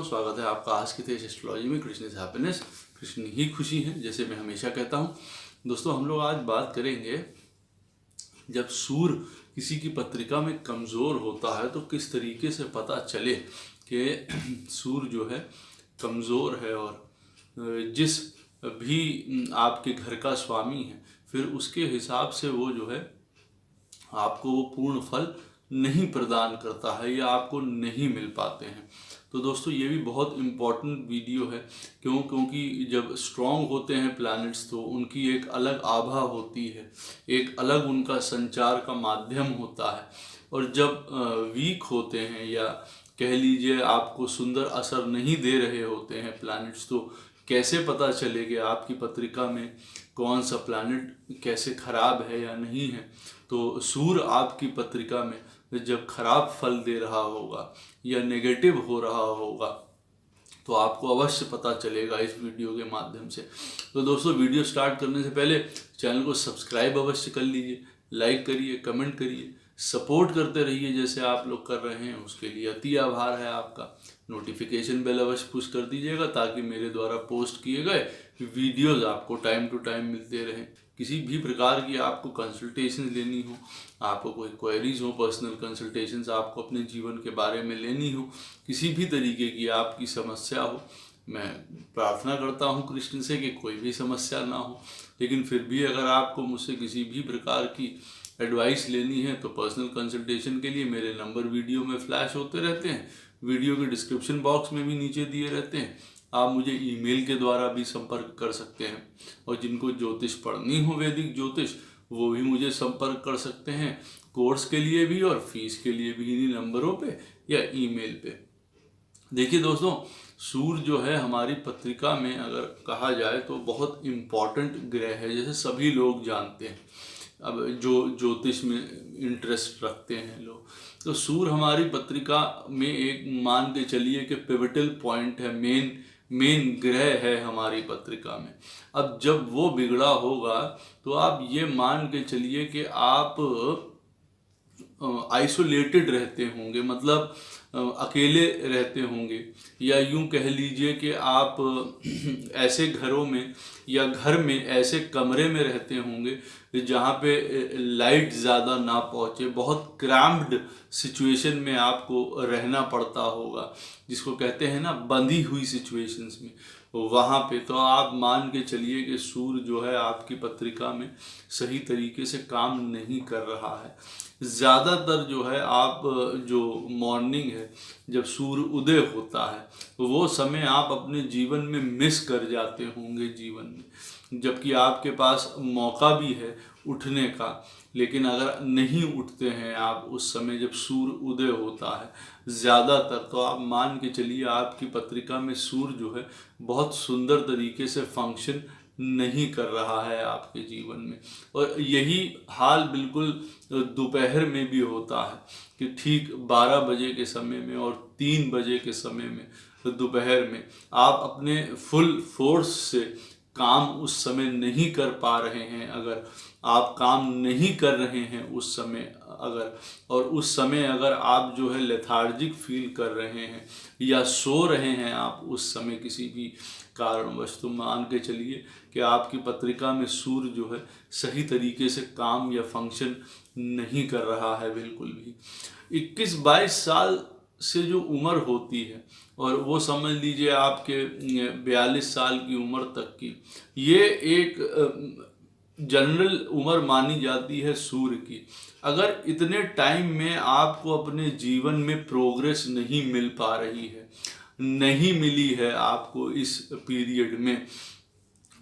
स्वागत है आपका आज की तेज एस्ट्रोलॉजी में। कृष्ण इज हैप्पीनेस, कृष्ण ही खुशी है, जैसे मैं हमेशा कहता हूँ। दोस्तों, हम लोग आज बात करेंगे जब सूर्य किसी की पत्रिका में कमज़ोर होता है तो किस तरीके से पता चले कि सूर्य जो है कमज़ोर है, और जिस भी आपके घर का स्वामी है फिर उसके हिसाब से वो जो है आपको वो पूर्ण फल नहीं प्रदान करता है या आपको नहीं मिल पाते हैं। तो दोस्तों, ये भी बहुत इम्पॉर्टेंट वीडियो है। क्योंकि जब स्ट्रॉन्ग होते हैं प्लैनेट्स तो उनकी एक अलग आभा होती है, एक अलग उनका संचार का माध्यम होता है। और जब वीक होते हैं या कह लीजिए आपको सुंदर असर नहीं दे रहे होते हैं प्लैनेट्स, तो कैसे पता चले कि आपकी पत्रिका में कौन सा प्लैनेट कैसे खराब है या नहीं है। तो सूर्य आपकी पत्रिका में जब खराब फल दे रहा होगा या नेगेटिव हो रहा होगा तो आपको अवश्य पता चलेगा इस वीडियो के माध्यम से। तो दोस्तों, वीडियो स्टार्ट करने से पहले चैनल को सब्सक्राइब अवश्य कर लीजिए, लाइक करिए, कमेंट करिए, सपोर्ट करते रहिए जैसे आप लोग कर रहे हैं, उसके लिए अति आभार है आपका। नोटिफिकेशन बेल अवश्य पुश कर दीजिएगा ताकि मेरे द्वारा पोस्ट किए गए वीडियोस आपको टाइम टू टाइम मिलते रहें। किसी भी प्रकार की आपको कंसल्टेशन लेनी हो, आपको कोई क्वेरीज हो, पर्सनल कंसल्टेशंस आपको अपने जीवन के बारे में लेनी हो, किसी भी तरीके की आपकी समस्या हो, मैं प्रार्थना करता हूँ कृष्ण से कि कोई भी समस्या ना हो। लेकिन फिर भी अगर आपको मुझसे किसी भी प्रकार की एडवाइस लेनी है तो पर्सनल कंसल्टेशन के लिए मेरे नंबर वीडियो में फ्लैश होते रहते हैं, वीडियो के डिस्क्रिप्शन बॉक्स में भी नीचे दिए रहते हैं। आप मुझे ईमेल के द्वारा भी संपर्क कर सकते हैं, और जिनको ज्योतिष पढ़नी हो, वैदिक ज्योतिष, वो भी मुझे संपर्क कर सकते हैं कोर्स के लिए भी और फीस के लिए भी, इन्हीं नंबरों पे या ईमेल पे। देखिए दोस्तों, सूर्य जो है हमारी पत्रिका में अगर कहा जाए तो बहुत इम्पॉर्टेंट ग्रह है, जैसे सभी लोग जानते हैं। अब जो ज्योतिष में इंटरेस्ट रखते हैं लोग, तो सूर्य हमारी पत्रिका में एक मान के चलिए कि पिवटल पॉइंट है, मेन ग्रह है हमारी पत्रिका में। अब जब वो बिगड़ा होगा तो आप ये मान के चलिए कि आप आइसोलेटेड रहते होंगे, मतलब अकेले रहते होंगे, या यूं कह लीजिए कि आप ऐसे घरों में या घर में ऐसे कमरे में रहते होंगे जहाँ पे लाइट ज़्यादा ना पहुँचे, बहुत क्रैम्प्ड सिचुएशन में आपको रहना पड़ता होगा, जिसको कहते हैं ना बंधी हुई सिचुएशंस में। वहाँ पे तो आप मान के चलिए कि सूर्य जो है आपकी पत्रिका में सही तरीके से काम नहीं कर रहा है। ज़्यादातर जो है आप जो मॉर्निंग है जब सूर्य उदय होता है वो समय आप अपने जीवन में मिस कर जाते होंगे जीवन में, जबकि आपके पास मौका भी है उठने का। लेकिन अगर नहीं उठते हैं आप उस समय जब सूर्य उदय होता है ज़्यादातर, तो आप मान के चलिए आपकी पत्रिका में सूर्य जो है बहुत सुंदर तरीके से फंक्शन नहीं कर रहा है आपके जीवन में। और यही हाल बिल्कुल दोपहर में भी होता है कि ठीक 12 बजे के समय में और 3 बजे के समय में दोपहर में आप अपने फुल फोर्स से काम उस समय नहीं कर पा रहे हैं। अगर आप काम नहीं कर रहे हैं उस समय और उस समय अगर आप जो है लेथार्जिक फील कर रहे हैं या सो रहे हैं आप उस समय किसी भी कारणवश, तो मान के चलिए कि आपकी पत्रिका में सूर्य जो है सही तरीके से काम या फंक्शन नहीं कर रहा है बिल्कुल भी। 21-22 साल से जो उम्र होती है, और वो समझ लीजिए आपके 42 साल की उम्र तक की, ये एक जनरल उम्र मानी जाती है सूर्य की। अगर इतने टाइम में आपको अपने जीवन में प्रोग्रेस नहीं मिल पा रही है, नहीं मिली है आपको इस पीरियड में,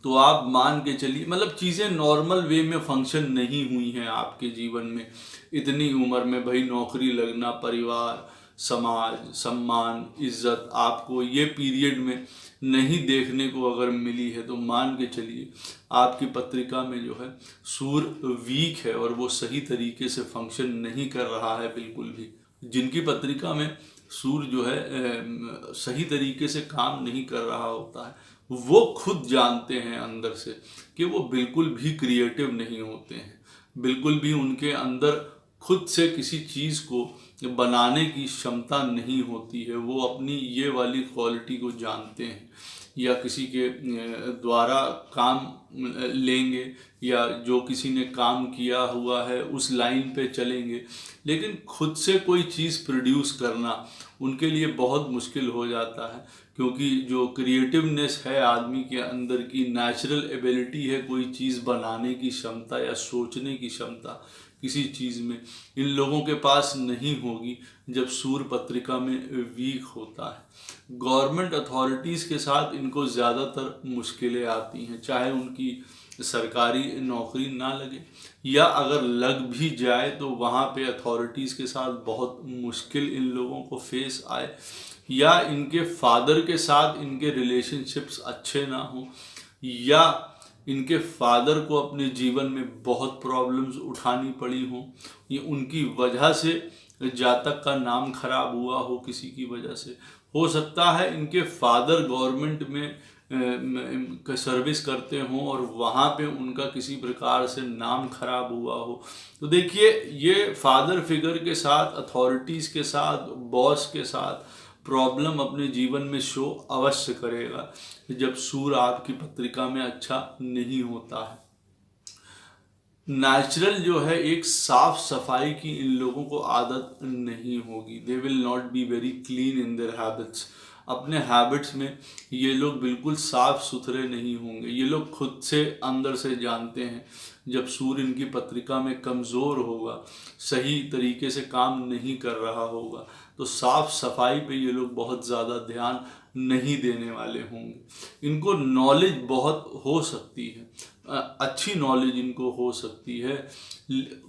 तो आप मान के चलिए मतलब चीज़ें नॉर्मल वे में फंक्शन नहीं हुई हैं आपके जीवन में इतनी उम्र में। भाई नौकरी लगना, परिवार, समाज, सम्मान, इज्जत आपको ये पीरियड में नहीं देखने को अगर मिली है, तो मान के चलिए आपकी पत्रिका में जो है सूर्य वीक है और वो सही तरीके से फंक्शन नहीं कर रहा है बिल्कुल भी। जिनकी पत्रिका में सूर्य जो है सही तरीके से काम नहीं कर रहा होता है, वो खुद जानते हैं अंदर से कि वो बिल्कुल भी क्रिएटिव नहीं होते हैं, बिल्कुल भी उनके अंदर खुद से किसी चीज़ को बनाने की क्षमता नहीं होती है। वो अपनी ये वाली क्वालिटी को जानते हैं, या किसी के द्वारा काम लेंगे, या जो किसी ने काम किया हुआ है उस लाइन पे चलेंगे, लेकिन खुद से कोई चीज़ प्रोड्यूस करना उनके लिए बहुत मुश्किल हो जाता है। क्योंकि जो क्रिएटिवनेस है आदमी के अंदर की, नेचुरल एबिलिटी है कोई चीज़ बनाने की क्षमता या सोचने की क्षमता किसी चीज़ में, इन लोगों के पास नहीं होगी जब सूर्य पत्रिका में वीक होता है। गवर्नमेंट अथॉरिटीज़ के साथ इनको ज़्यादातर मुश्किलें आती हैं, चाहे उनकी सरकारी नौकरी ना लगे, या अगर लग भी जाए तो वहाँ पे अथॉरिटीज़ के साथ बहुत मुश्किल इन लोगों को फेस आए, या इनके फादर के साथ इनके रिलेशनशिप्स अच्छे ना हो, या इनके फादर को अपने जीवन में बहुत प्रॉब्लम्स उठानी पड़ी हो, ये उनकी वजह से जातक का नाम खराब हुआ हो किसी की वजह से। हो सकता है इनके फादर गवर्नमेंट में सर्विस करते हों और वहाँ पे उनका किसी प्रकार से नाम खराब हुआ हो। तो देखिए, ये फादर फिगर के साथ, अथॉरिटीज़ के साथ, बॉस के साथ प्रॉब्लम अपने जीवन में शो अवश्य करेगा जब सूर्य आपकी पत्रिका में अच्छा नहीं होता है। नेचुरल जो है एक साफ सफाई की इन लोगों को आदत नहीं होगी। They will not be very clean in their habits. अपने हैबिट्स में ये लोग बिल्कुल साफ सुथरे नहीं होंगे। ये लोग खुद से अंदर से जानते हैं जब सूर्य इनकी पत्रिका में कमज़ोर होगा, सही तरीके से काम नहीं कर रहा होगा, तो साफ सफाई पे ये लोग बहुत ज़्यादा ध्यान नहीं देने वाले होंगे। इनको नॉलेज बहुत हो सकती है, अच्छी नॉलेज इनको हो सकती है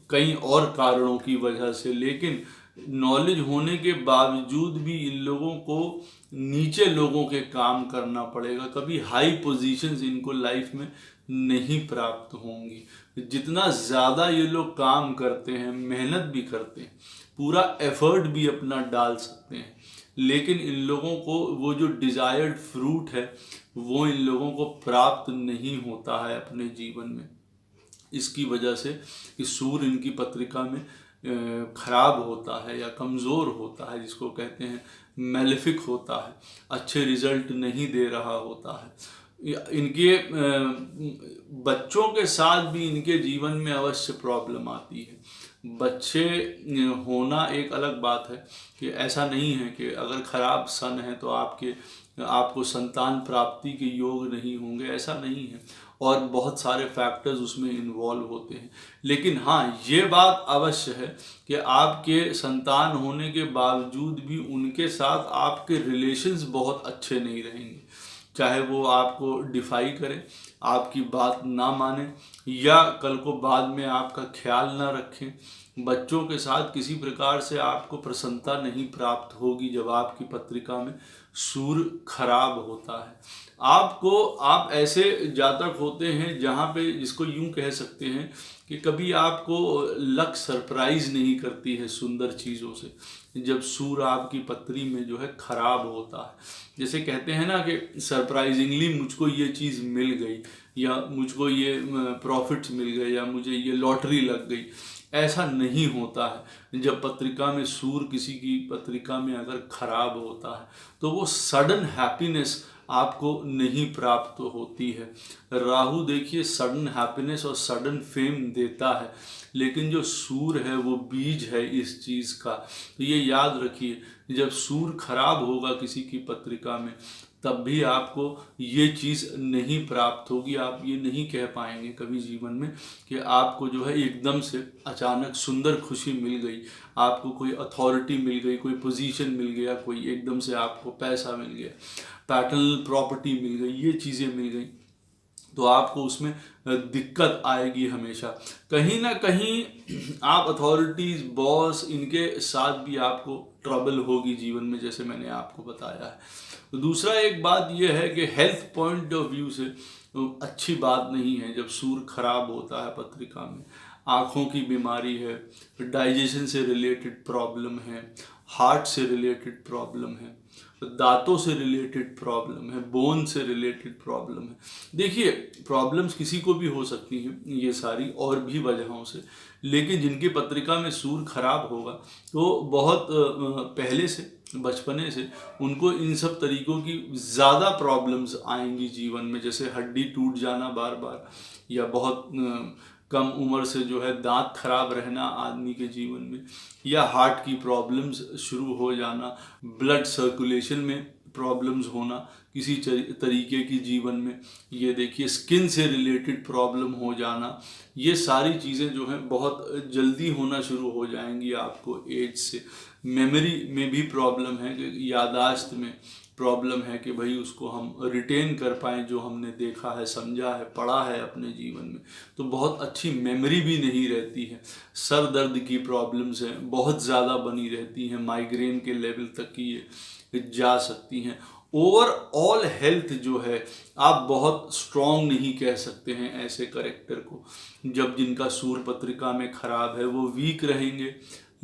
कई और कारणों की वजह से, लेकिन नॉलेज होने के बावजूद भी इन लोगों को नीचे लोगों के काम करना पड़ेगा। कभी हाई पोजीशंस इनको लाइफ में नहीं प्राप्त होंगी। जितना ज़्यादा ये लोग काम करते हैं, मेहनत भी करते हैं, पूरा एफर्ट भी अपना डाल सकते हैं, लेकिन इन लोगों को वो जो डिज़ायर्ड फ्रूट है वो इन लोगों को प्राप्त नहीं होता है अपने जीवन में। इसकी वजह से कि सूर्य इनकी पत्रिका में खराब होता है या कमज़ोर होता है, जिसको कहते हैं मेलेफिक होता है, अच्छे रिजल्ट नहीं दे रहा होता है। इनके बच्चों के साथ भी इनके जीवन में अवश्य प्रॉब्लम आती है। बच्चे होना एक अलग बात है कि ऐसा नहीं है कि अगर खराब सन है तो आपको संतान प्राप्ति के योग नहीं होंगे, ऐसा नहीं है, और बहुत सारे फैक्टर्स उसमें इन्वॉल्व होते हैं। लेकिन हाँ, ये बात अवश्य है कि आपके संतान होने के बावजूद भी उनके साथ आपके रिलेशंस बहुत अच्छे नहीं रहेंगे। चाहे वो आपको डिफाई करें, आपकी बात ना माने, या कल को बाद में आपका ख्याल ना रखें। बच्चों के साथ किसी प्रकार से आपको प्रसन्नता नहीं प्राप्त होगी जब आपकी पत्रिका में सूर्य खराब होता है। आप ऐसे जातक होते हैं जहाँ पे, जिसको यूं कह सकते हैं कि कभी आपको लक सरप्राइज नहीं करती है सुंदर चीज़ों से, जब सूर्य आपकी पत्री में जो है खराब होता है। जैसे कहते हैं ना कि सरप्राइजिंगली मुझको ये चीज़ मिल गई, या मुझको ये प्रॉफिट्स मिल गए, या मुझे ये लॉटरी लग गई। ऐसा नहीं होता है। जब पत्रिका में सूर्य किसी की पत्रिका में अगर खराब होता है तो वो सडन हैप्पीनेस आपको नहीं प्राप्त होती है। राहु देखिए सडन हैप्पीनेस और सडन फेम देता है, लेकिन जो सूर्य है वो बीज है इस चीज़ का। तो ये याद रखिए, जब सूर्य खराब होगा किसी की पत्रिका में तब भी आपको ये चीज़ नहीं प्राप्त होगी। आप ये नहीं कह पाएंगे कभी जीवन में कि आपको जो है एकदम से अचानक सुंदर खुशी मिल गई, आपको कोई अथॉरिटी मिल गई, कोई पोजीशन मिल गया, कोई एकदम से आपको पैसा मिल गया, पैटर्नल प्रॉपर्टी मिल गई, ये चीज़ें मिल गई, तो आपको उसमें दिक्कत आएगी हमेशा। कहीं ना कहीं आप अथॉरिटीज़, बॉस, इनके साथ भी आपको ट्रबल होगी जीवन में, जैसे मैंने आपको बताया है। तो दूसरा एक बात यह है कि हेल्थ पॉइंट ऑफ व्यू से अच्छी बात नहीं है जब सूर्य खराब होता है पत्रिका में। आँखों की बीमारी है, डाइजेशन से रिलेटेड प्रॉब्लम है, हार्ट से रिलेटेड प्रॉब्लम है, दांतों से रिलेटेड प्रॉब्लम है, बोन से रिलेटेड प्रॉब्लम है। देखिए प्रॉब्लम्स किसी को भी हो सकती हैं ये सारी और भी वजहों से, लेकिन जिनकी पत्रिका में सूर खराब होगा तो बहुत पहले से, बचपने से उनको इन सब तरीकों की ज़्यादा प्रॉब्लम्स आएंगी जीवन में, जैसे हड्डी टूट जाना बार बार, या बहुत कम उम्र से जो है दांत खराब रहना आदमी के जीवन में, या हार्ट की प्रॉब्लम्स शुरू हो जाना, ब्लड सर्कुलेशन में प्रॉब्लम्स होना किसी तरीके की जीवन में, ये देखिए स्किन से रिलेटेड प्रॉब्लम हो जाना, ये सारी चीज़ें जो हैं बहुत जल्दी होना शुरू हो जाएंगी आपको एज से। मेमोरी में भी प्रॉब्लम है, कि यादाश्त में प्रॉब्लम है कि भाई उसको हम रिटेन कर पाएँ जो हमने देखा है, समझा है, पढ़ा है अपने जीवन में, तो बहुत अच्छी मेमोरी भी नहीं रहती है। सर दर्द की प्रॉब्लम्स हैं बहुत ज़्यादा बनी रहती हैं, माइग्रेन के लेवल तक की ये जा सकती हैं। ओवरऑल हेल्थ जो है आप बहुत स्ट्रॉन्ग नहीं कह सकते हैं ऐसे करेक्टर को, जब जिनका सूर पत्रिका में खराब है। वो वीक रहेंगे,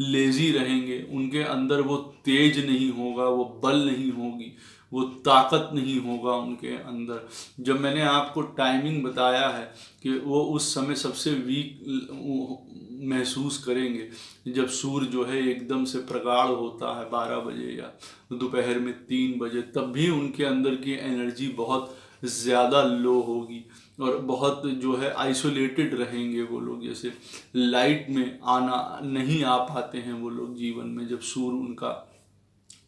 लेजी रहेंगे, उनके अंदर वो तेज नहीं होगा, वो बल नहीं होगी, वो ताकत नहीं होगा उनके अंदर। जब मैंने आपको टाइमिंग बताया है कि वो उस समय सबसे वीक महसूस करेंगे जब सूर्य जो है एकदम से प्रगाढ़ होता है 12 बजे या दोपहर में 3 बजे, तब भी उनके अंदर की एनर्जी बहुत ज़्यादा लो होगी और बहुत जो है आइसोलेटेड रहेंगे वो लोग। जैसे लाइट में आना नहीं आ पाते हैं वो लोग जीवन में, जब सूर्य उनका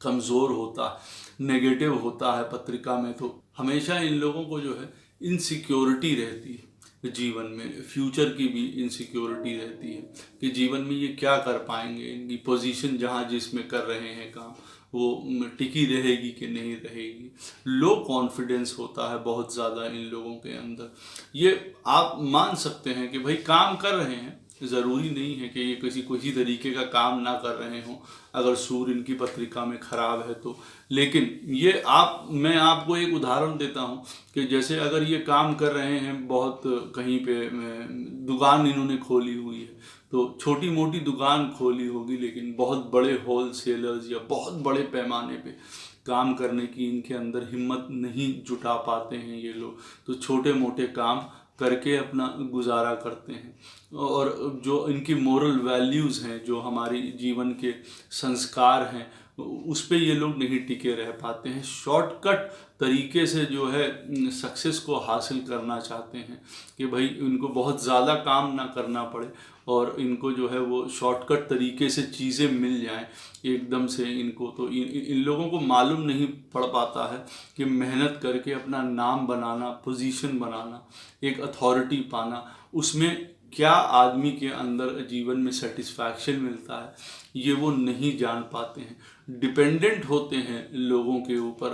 कमज़ोर होता है, नेगेटिव होता है पत्रिका में, तो हमेशा इन लोगों को जो है इनसिक्योरिटी रहती है जीवन में, फ्यूचर की भी इनसिक्योरिटी रहती है कि जीवन में ये क्या कर पाएंगे, इनकी पोजीशन जहाँ जिसमें कर रहे हैं काम वो टिकी रहेगी कि नहीं रहेगी। लो कॉन्फिडेंस होता है बहुत ज़्यादा इन लोगों के अंदर। ये आप मान सकते हैं कि भाई काम कर रहे हैं, ज़रूरी नहीं है कि ये किसी तरीके का काम ना कर रहे हों अगर सूर्य इनकी पत्रिका में ख़राब है तो। लेकिन ये मैं आपको एक उदाहरण देता हूँ कि जैसे अगर ये काम कर रहे हैं बहुत, कहीं पे दुकान इन्होंने खोली हुई है, तो छोटी मोटी दुकान खोली होगी लेकिन बहुत बड़े होल सेलर्स या बहुत बड़े पैमाने पे काम करने की इनके अंदर हिम्मत नहीं जुटा पाते हैं ये लोग, तो छोटे मोटे काम करके अपना गुजारा करते हैं। और जो इनकी मोरल वैल्यूज़ हैं, जो हमारी जीवन के संस्कार हैं, उस पे ये लोग नहीं टिके रह पाते हैं। शॉर्टकट तरीके से जो है सक्सेस को हासिल करना चाहते हैं कि भाई इनको बहुत ज़्यादा काम ना करना पड़े और इनको जो है वो शॉर्टकट तरीके से चीज़ें मिल जाएं एकदम से इनको। तो इन लोगों को मालूम नहीं पड़ पाता है कि मेहनत करके अपना नाम बनाना, पोजीशन बनाना, एक अथॉरिटी पाना, उसमें क्या आदमी के अंदर जीवन में सेटिस्फैक्शन मिलता है, ये वो नहीं जान पाते हैं। डिपेंडेंट होते हैं लोगों के ऊपर,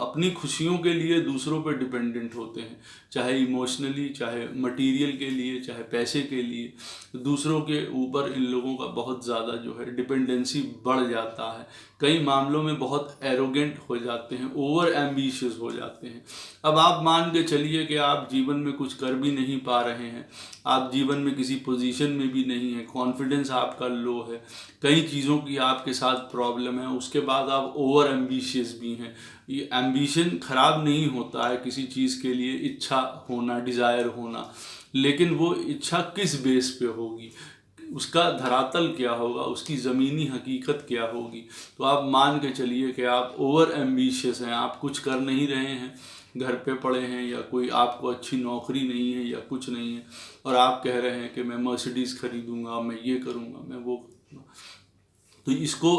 अपनी खुशियों के लिए दूसरों पर डिपेंडेंट होते हैं, चाहे इमोशनली, चाहे मटेरियल के लिए, चाहे पैसे के लिए। दूसरों के ऊपर इन लोगों का बहुत ज़्यादा जो है डिपेंडेंसी बढ़ जाता है। कई मामलों में बहुत एरोगेंट हो जाते हैं, ओवर एम्बिशियस हो जाते हैं। अब आप मान के चलिए कि आप जीवन में कुछ कर भी नहीं पा रहे हैं, आप जीवन में किसी पोजीशन में भी नहीं है, कॉन्फिडेंस आपका लो है, कई चीज़ों की आपके साथ प्रॉब्लम है, उसके बाद आप ओवर एम्बिशियस भी हैं। ये एम्बिशन ख़राब नहीं होता है, किसी चीज़ के लिए इच्छा होना, डिज़ायर होना, लेकिन वो इच्छा किस बेस पे होगी, उसका धरातल क्या होगा, उसकी ज़मीनी हकीकत क्या होगी। तो आप मान के चलिए कि आप ओवर एम्बिशियस हैं, आप कुछ कर नहीं रहे हैं, घर पे पड़े हैं, या कोई आपको अच्छी नौकरी नहीं है या कुछ नहीं है, और आप कह रहे हैं कि मैं मर्सिडीज़ खरीदूंगा, मैं ये करूंगा, मैं वो करूंगा। तो इसको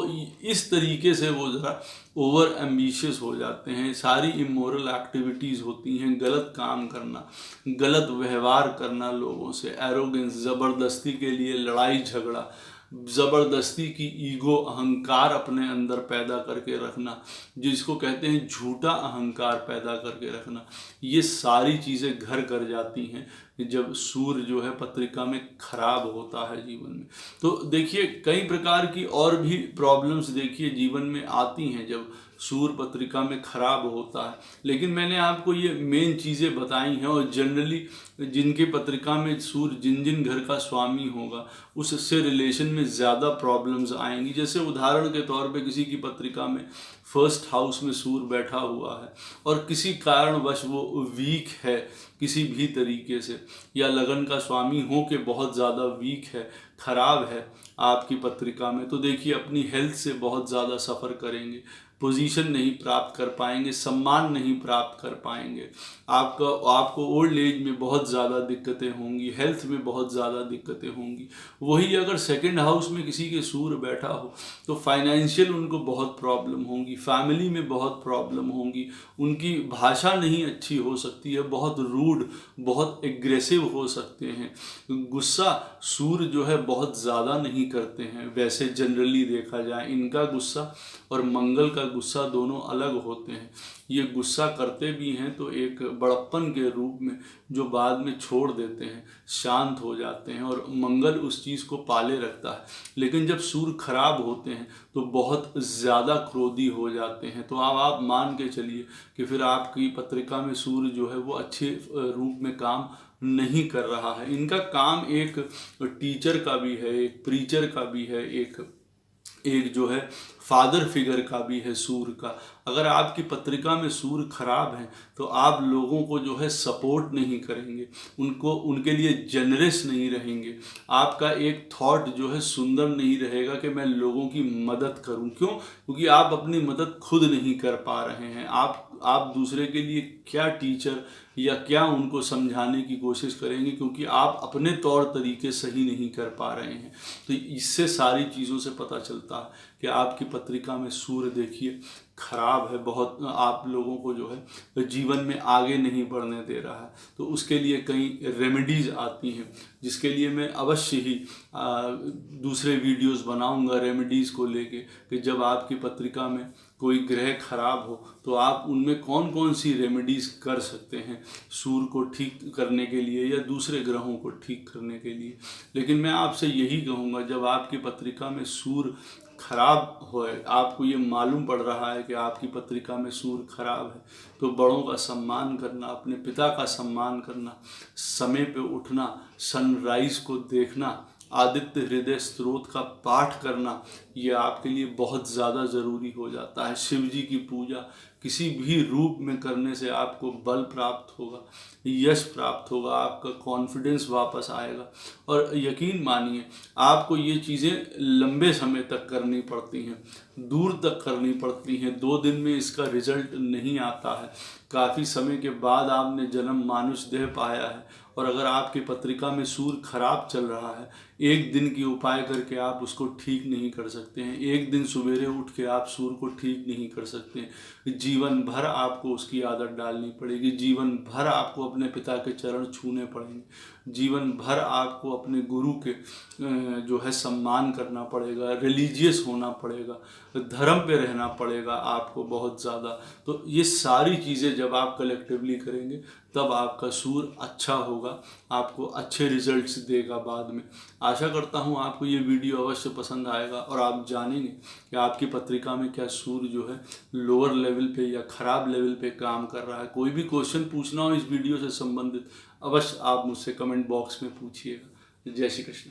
इस तरीके से वो ज़रा ओवर एम्बिशियस हो जाते हैं। सारी इमोरल एक्टिविटीज़ होती हैं, गलत काम करना, गलत व्यवहार करना लोगों से, एरोगेंस, ज़बरदस्ती के लिए लड़ाई झगड़ा, ज़बरदस्ती की ईगो, अहंकार अपने अंदर पैदा करके रखना, जिसको कहते हैं झूठा अहंकार पैदा करके रखना, ये सारी चीज़ें घर कर जाती हैं जब सूर्य जो है पत्रिका में खराब होता है जीवन में। तो देखिए कई प्रकार की और भी प्रॉब्लम्स देखिए जीवन में आती हैं जब सूर्य पत्रिका में खराब होता है, लेकिन मैंने आपको ये मेन चीज़ें बताई हैं। और जनरली जिनके पत्रिका में सूर्य जिन घर का स्वामी होगा उससे रिलेशन में ज़्यादा प्रॉब्लम्स आएंगी। जैसे उदाहरण के तौर पे किसी की पत्रिका में फर्स्ट हाउस में सूर्य बैठा हुआ है और किसी कारणवश वो वीक है किसी भी तरीके से, या लगन का स्वामी हो के बहुत ज़्यादा वीक है, खराब है आपकी पत्रिका में, तो देखिए अपनी हेल्थ से बहुत ज़्यादा सफ़र करेंगे, पोजीशन नहीं प्राप्त कर पाएंगे, सम्मान नहीं प्राप्त कर पाएंगे, आपको ओल्ड एज में बहुत ज़्यादा दिक्कतें होंगी, हेल्थ में बहुत ज़्यादा दिक्कतें होंगी। वही अगर सेकंड हाउस में किसी के सूर्य बैठा हो तो फाइनेंशियल उनको बहुत प्रॉब्लम होंगी, फैमिली में बहुत प्रॉब्लम होंगी, उनकी भाषा नहीं अच्छी हो सकती है, बहुत रूड, बहुत एग्रेसिव हो सकते हैं। गुस्सा सूर्य जो है बहुत ज़्यादा नहीं करते हैं, वैसे जनरली देखा जाए इनका गुस्सा और मंगल का गुस्सा दोनों अलग होते हैं। ये गुस्सा करते भी हैं तो एक बड़प्पन के रूप में, जो बाद में छोड़ देते हैं, शांत हो जाते हैं, और मंगल उस चीज़ को पाले रखता है। लेकिन जब सूर्य खराब होते हैं तो बहुत ज़्यादा क्रोधी हो जाते हैं। तो अब आप मान के चलिए कि फिर आपकी पत्रिका में सूर्य जो है वो अच्छे रूप में काम नहीं कर रहा है। इनका काम एक टीचर का भी है, एक प्रीचर का भी है, एक जो है फादर फिगर का भी है सूर्य का। अगर आपकी पत्रिका में सूर्य खराब है तो आप लोगों को जो है सपोर्ट नहीं करेंगे, उनके लिए जनरस नहीं रहेंगे, आपका एक थॉट जो है सुंदर नहीं रहेगा कि मैं लोगों की मदद करूं। क्यों? क्योंकि आप अपनी मदद खुद नहीं कर पा रहे हैं। आप दूसरे के लिए क्या टीचर या क्या उनको समझाने की कोशिश करेंगे, क्योंकि आप अपने तौर तरीके सही नहीं कर पा रहे हैं। तो इससे सारी चीज़ों से पता चलता है कि आपकी पत्रिका में सूर्य देखिए खराब है, बहुत आप लोगों को जो है जीवन में आगे नहीं बढ़ने दे रहा है। तो उसके लिए कई रेमेडीज़ आती हैं, जिसके लिए मैं अवश्य ही दूसरे वीडियोस बनाऊंगा रेमेडीज़ को लेके, कि जब आपकी पत्रिका में कोई ग्रह खराब हो तो आप उनमें कौन कौन सी रेमेडीज़ कर सकते हैं सूर्य को ठीक करने के लिए या दूसरे ग्रहों को ठीक करने के लिए। लेकिन मैं आपसे यही कहूँगा, जब आपकी पत्रिका में सूर्य खराब हो, आपको ये मालूम पड़ रहा है कि आपकी पत्रिका में सूर्य खराब है, तो बड़ों का सम्मान करना, अपने पिता का सम्मान करना, समय पे उठना, सनराइज को देखना, आदित्य हृदय स्त्रोत का पाठ करना, ये आपके लिए बहुत ज़्यादा ज़रूरी हो जाता है। शिव जी की पूजा किसी भी रूप में करने से आपको बल प्राप्त होगा, यश प्राप्त होगा, आपका कॉन्फिडेंस वापस आएगा। और यकीन मानिए आपको ये चीज़ें लंबे समय तक करनी पड़ती हैं, दूर तक करनी पड़ती हैं। 2 दिन में इसका रिजल्ट नहीं आता है, काफ़ी समय के बाद आपने जन्म मानुष देह पाया है। और अगर आपकी पत्रिका में सूर्य खराब चल रहा है, एक दिन की उपाय करके आप उसको ठीक नहीं कर सकते हैं, एक दिन सवेरे उठ के आप सूर्य को ठीक नहीं कर सकते हैं। जीवन भर आपको उसकी आदत डालनी पड़ेगी, जीवन भर आपको अपने पिता के चरण छूने पड़ेंगे, जीवन भर आपको अपने गुरु के जो है सम्मान करना पड़ेगा, रिलीजियस होना पड़ेगा, धर्म पे रहना पड़ेगा आपको बहुत ज़्यादा। तो ये सारी चीज़ें जब आप कलेक्टिवली करेंगे तब आपका सूर्य अच्छा होगा, आपको अच्छे रिजल्ट्स देगा बाद में। आशा करता हूँ आपको ये वीडियो अवश्य पसंद आएगा और आप जानेंगे कि आपकी पत्रिका में क्या सूर्य जो है लोअर लेवल पे या ख़राब लेवल पे काम कर रहा है। कोई भी क्वेश्चन पूछना हो इस वीडियो से संबंधित, अवश्य आप मुझसे कमेंट बॉक्स में पूछिएगा। जय श्री कृष्ण।